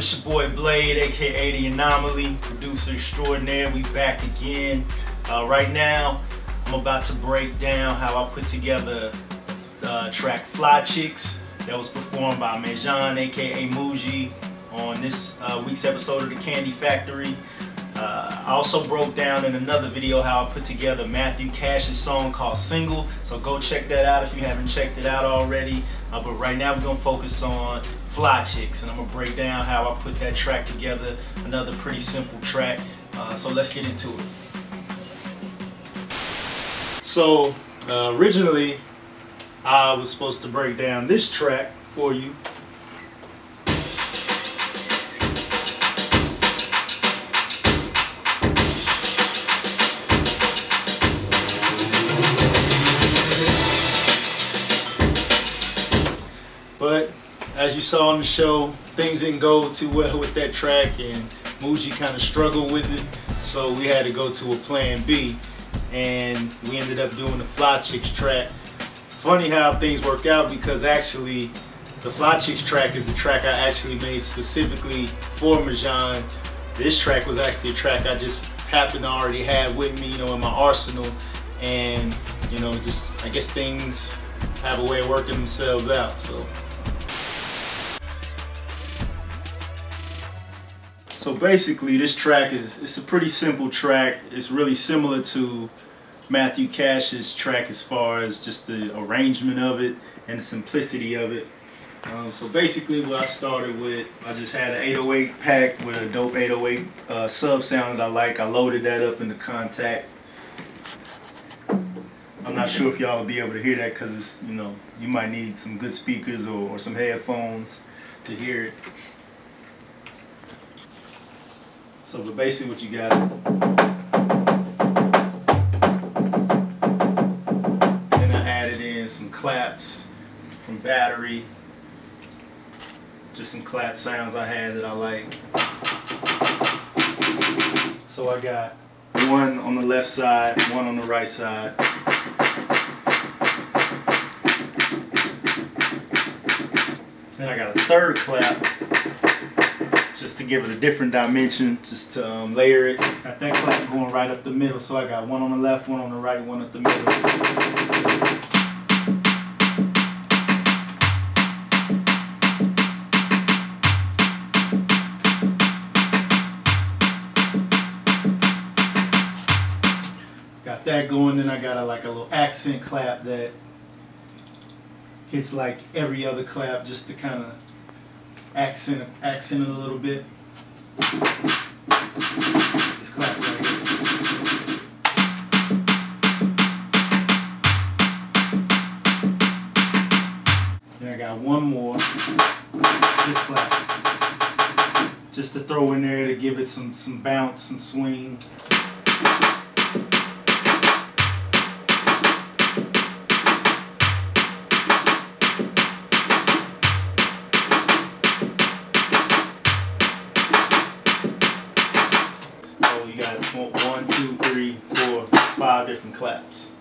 It's your boy Blade, a.k.a. the Anomaly, producer extraordinaire. We back again. Right now, I'm about to break down how I put together the track Fly Chicks that was performed by Mejgan, a.k.a. Mujjy, on this week's episode of the Kandi Factory. I also broke down in another video how I put together Matthew Cash's song called Single, so go check that out if you haven't checked it out already. But right now we're going to focus on Fly Chicks, and I'm going to break down how I put that track together. Another pretty simple track, so let's get into it. So originally I was supposed to break down this track for you. But as you saw on the show, things didn't go too well with that track, and Mujjy kind of struggled with it, so we had to go to a plan B, and we ended up doing the Fly Chicks track. Funny how things work out, because actually the Fly Chicks track is the track I actually made specifically for Mejgan. This track was actually a track I just happened to already have with me, you know, in my arsenal, and you know, just I guess things have a way of working themselves out. So basically this track it's a pretty simple track. It's really similar to Matthew Cash's track as far as just the arrangement of it and the simplicity of it. So basically what I started with, I just had an 808 pack with a dope 808 sub sound that I like. I loaded that up in the Contact. I'm not sure if y'all will be able to hear that, because it's, you know, you might need some good speakers or some headphones to hear it. So but basically what you got, then I added in some claps from Battery, just some clap sounds I had that I like. So I got one on the left side, one on the right side. Then I got a third clap, just to give it a different dimension, just to layer it. Got that clap going right up the middle, so I got one on the left, one on the right, one up the middle. Got that going, then I got like a little accent clap that hits like every other clap, just to kind of accent it a little bit. This clap right here. Then I got one more, this clap, just to throw in there to give it some bounce, some swing. You got 1, 2, 3, 4, 5 different claps.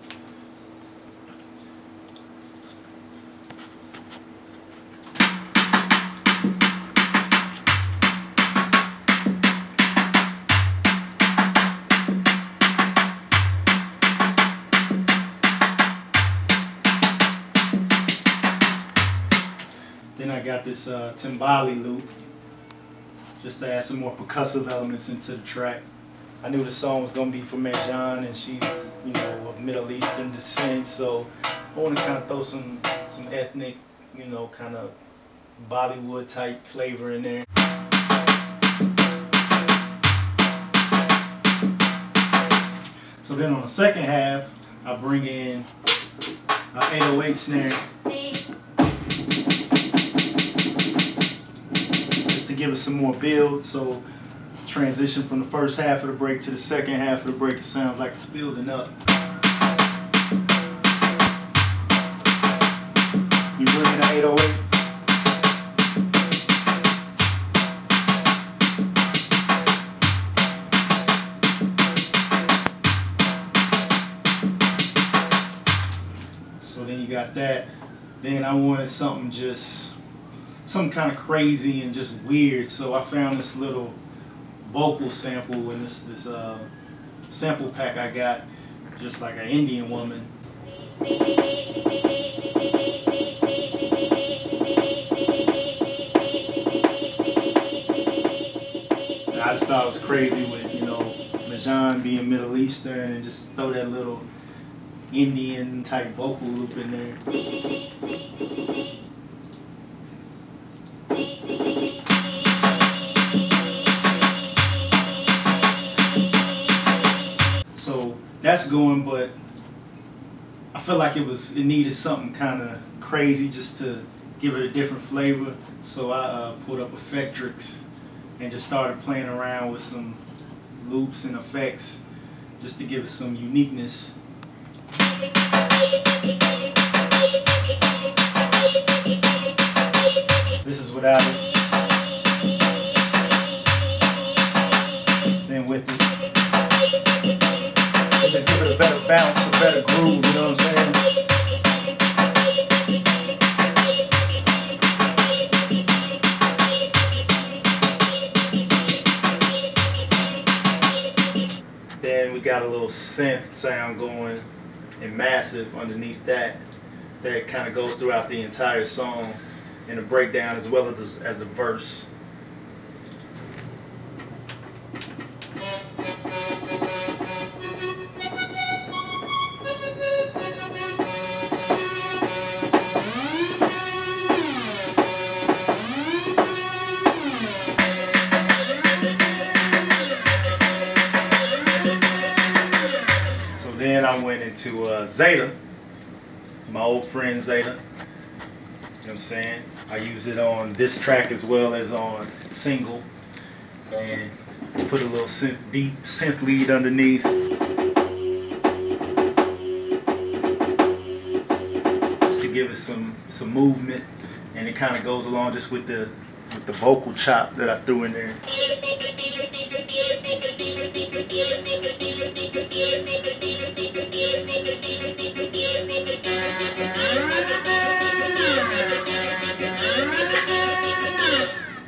Then I got this timbali loop, just to add some more percussive elements into the track. I knew the song was going to be for Mejgan, and she's, you know, of Middle Eastern descent, so I want to kind of throw some ethnic, you know, kind of Bollywood type flavor in there. So then on the second half, I bring in an 808 snare, just to give it some more build. So transition from the first half of the break to the second half of the break, it sounds like it's building up. You bring in an 808. So then you got that. Then I wanted something just something kind of crazy and just weird. So I found this little vocal sample in this sample pack I got, just like an Indian woman. I just thought it was crazy with, you know, Mejgan being Middle Eastern, and just throw that little Indian type vocal loop in there. So that's going, but I feel like it needed something kind of crazy just to give it a different flavor. So I pulled up Effectrix and just started playing around with some loops and effects just to give it some uniqueness. This is without it. Then with it. And just give it a better bounce, a better groove, you know what I'm saying? Then we got a little synth sound going and massive underneath that kind of goes throughout the entire song in the breakdown as well as the verse. Then I went into Zeta, my old friend Zeta. You know what I'm saying? I use it on this track as well as on single, and put a little synth lead underneath. Just to give it some movement, and it kind of goes along just with the vocal chop that I threw in there.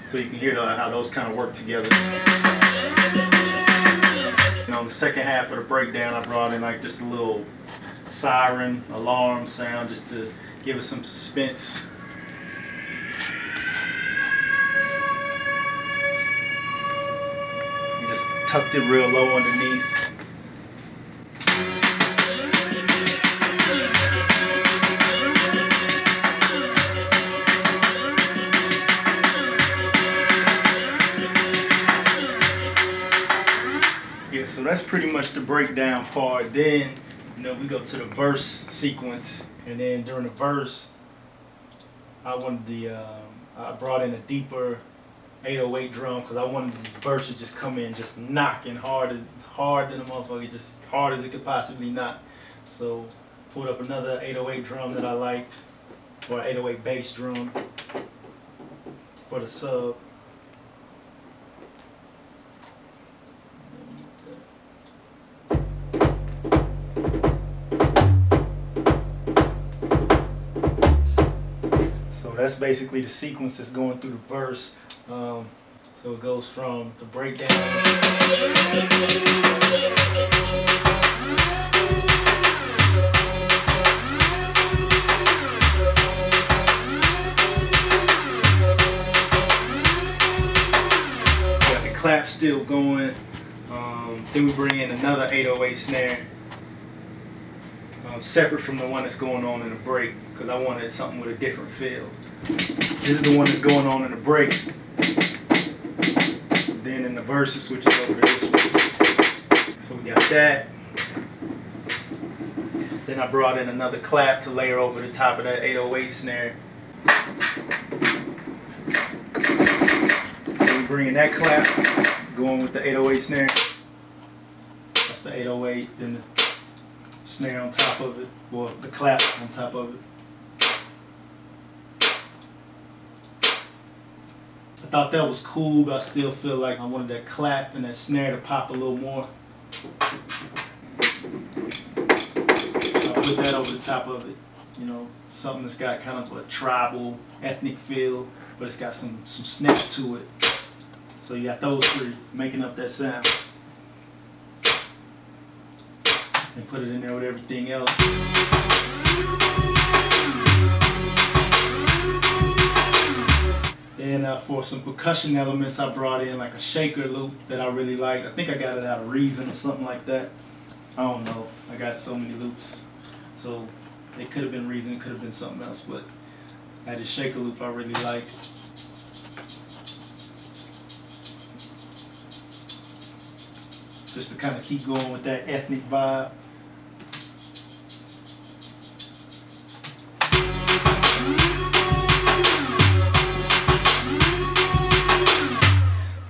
So you can hear how those kind of work together. And on the second half of the breakdown, I brought in like just a little siren alarm sound just to give it some suspense. You just tucked it real low underneath. Yeah, so that's pretty much the breakdown part. Then, you know, we go to the verse sequence, and then during the verse, I brought in a deeper 808 drum because I wanted the verse to just come in just knocking hard than a motherfucker, just hard as it could possibly knock. So pulled up another 808 drum that I liked, or 808 bass drum for the sub. So that's basically the sequence that's going through the verse. So it goes from the breakdown. Got the clap still going. Then we bring in another 808 snare, separate from the one that's going on in the break, because I wanted something with a different feel. This is the one that's going on in the break. Then in the verse it switches over to this one. So we got that. Then I brought in another clap to layer over the top of that 808 snare. Then we bring in that clap, going with the 808 snare. That's the 808, then the snare on top of it, or the clap on top of it. I thought that was cool, but I still feel like I wanted that clap and that snare to pop a little more. So I put that over the top of it. You know, something that's got kind of a tribal, ethnic feel. but it's got some snap to it. So you got those three making up that sound. And put it in there with everything else. And for some percussion elements, I brought in like a shaker loop that I really like. I think I got it out of Reason or something like that. I don't know. I got so many loops. So it could have been Reason, it could have been something else, but I had this shaker loop I really like. Just to kind of keep going with that ethnic vibe.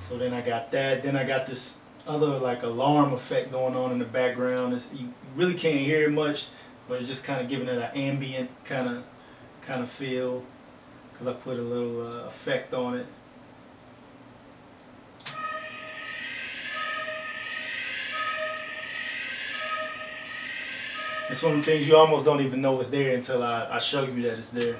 So then I got that. Then I got this other like alarm effect going on in the background. You really can't hear it much, but it's just kind of giving it an ambient kind of feel because I put a little effect on it. It's one of the things you almost don't even know it's there until I show you that it's there.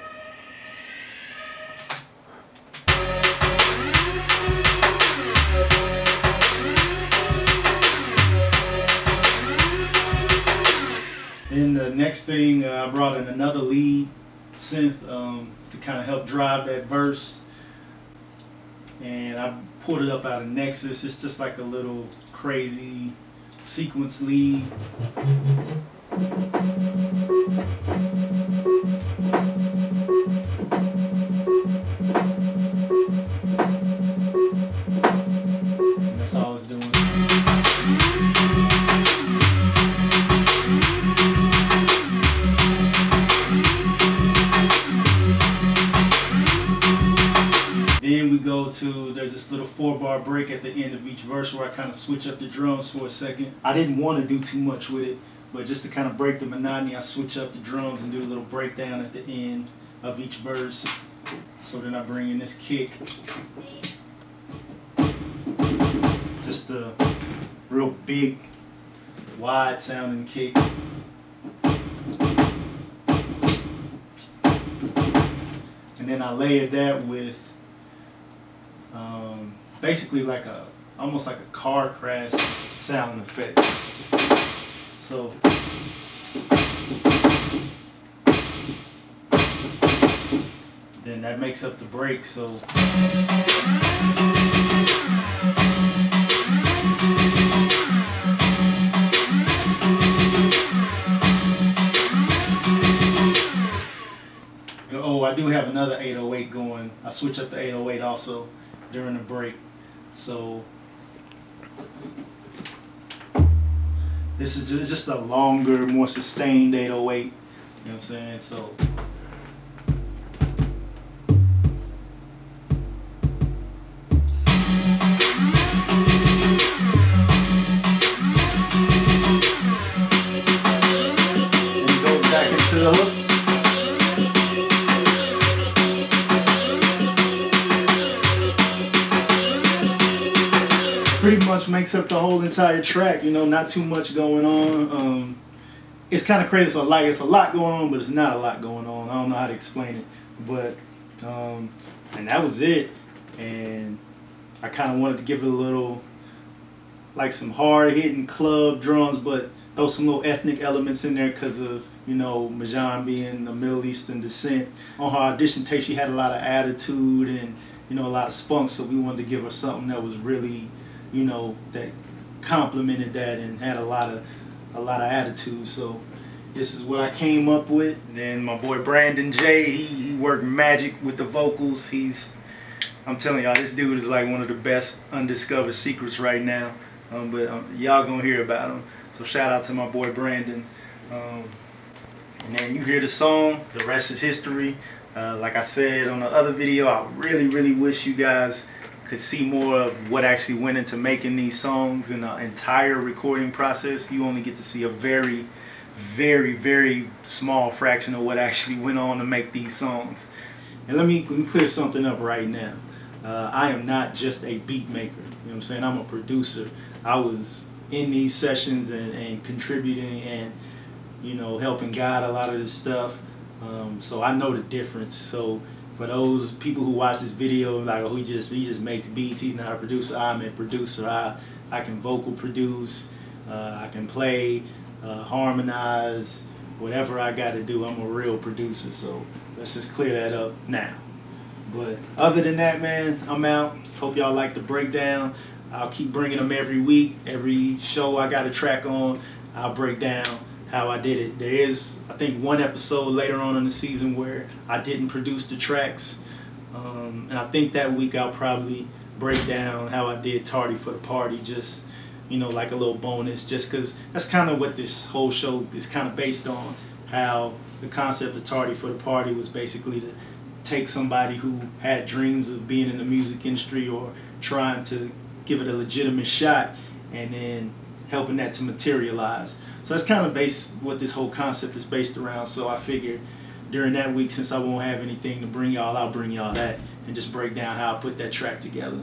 Then the next thing, I brought in another lead synth to kind of help drive that verse. And I pulled it up out of Nexus. It's just like a little crazy sequence lead. And that's all it's doing. Then we go to, there's this little 4-bar break at the end of each verse where I kind of switch up the drums for a second. I didn't want to do too much with it, but just to kind of break the monotony, I switch up the drums and do a little breakdown at the end of each verse. So then I bring in this kick. Just a real big, wide sounding kick. And then I layered that with basically like almost like a car crash sound effect. So then that makes up the break. So oh, I do have another 808 going. I switch up the 808 also during the break. So this is just a longer, more sustained 808. You know what I'm saying? So it goes back into the hook. Pretty much makes up the whole entire track, you know, not too much going on. It's kind of crazy, it's a lot going on, but it's not a lot going on. I don't know how to explain it, but and that was it. And I kind of wanted to give it a little, like some hard hitting club drums, but throw some little ethnic elements in there because of, you know, Mejgan being of Middle Eastern descent. On her audition tape, she had a lot of attitude and, you know, a lot of spunk, so we wanted to give her something that was really, you know, that complemented that and had a lot of attitude. So this is what I came up with. And then my boy Brandon J, he worked magic with the vocals. I'm telling y'all, this dude is like one of the best undiscovered secrets right now. But y'all gonna hear about him. So shout out to my boy Brandon. And then you hear the song, the rest is history. Like I said on the other video, I really wish you guys could see more of what actually went into making these songs and the entire recording process. You only get to see a very small fraction of what actually went on to make these songs. And let me clear something up right now. I am not just a beat maker. You know what I'm saying? I'm a producer. I was in these sessions and contributing and, you know, helping guide a lot of this stuff. So I know the difference. So For those people who watch this video, like, oh, he just makes beats, he's not a producer. I'm a producer. I can vocal produce, I can play, harmonize, whatever I got to do. I'm a real producer. So let's just clear that up now. But other than that, man, I'm out. Hope y'all like the breakdown. I'll keep bringing them every week. Every show I got a track on, I'll break down how I did it. There is, I think, one episode later on in the season where I didn't produce the tracks. And I think that week I'll probably break down how I did Tardy for the Party, just, you know, like a little bonus, just because that's kind of what this whole show is kind of based on. How the concept of Tardy for the Party was basically to take somebody who had dreams of being in the music industry or trying to give it a legitimate shot, and then helping that to materialize. So that's kind of what this whole concept is based around. So I figured during that week, since I won't have anything to bring y'all, I'll bring y'all that and just break down how I put that track together.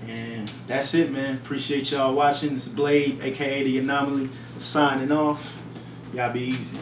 And that's it, man. Appreciate y'all watching. This is Blade, a.k.a. the Anomaly, signing off. Y'all be easy.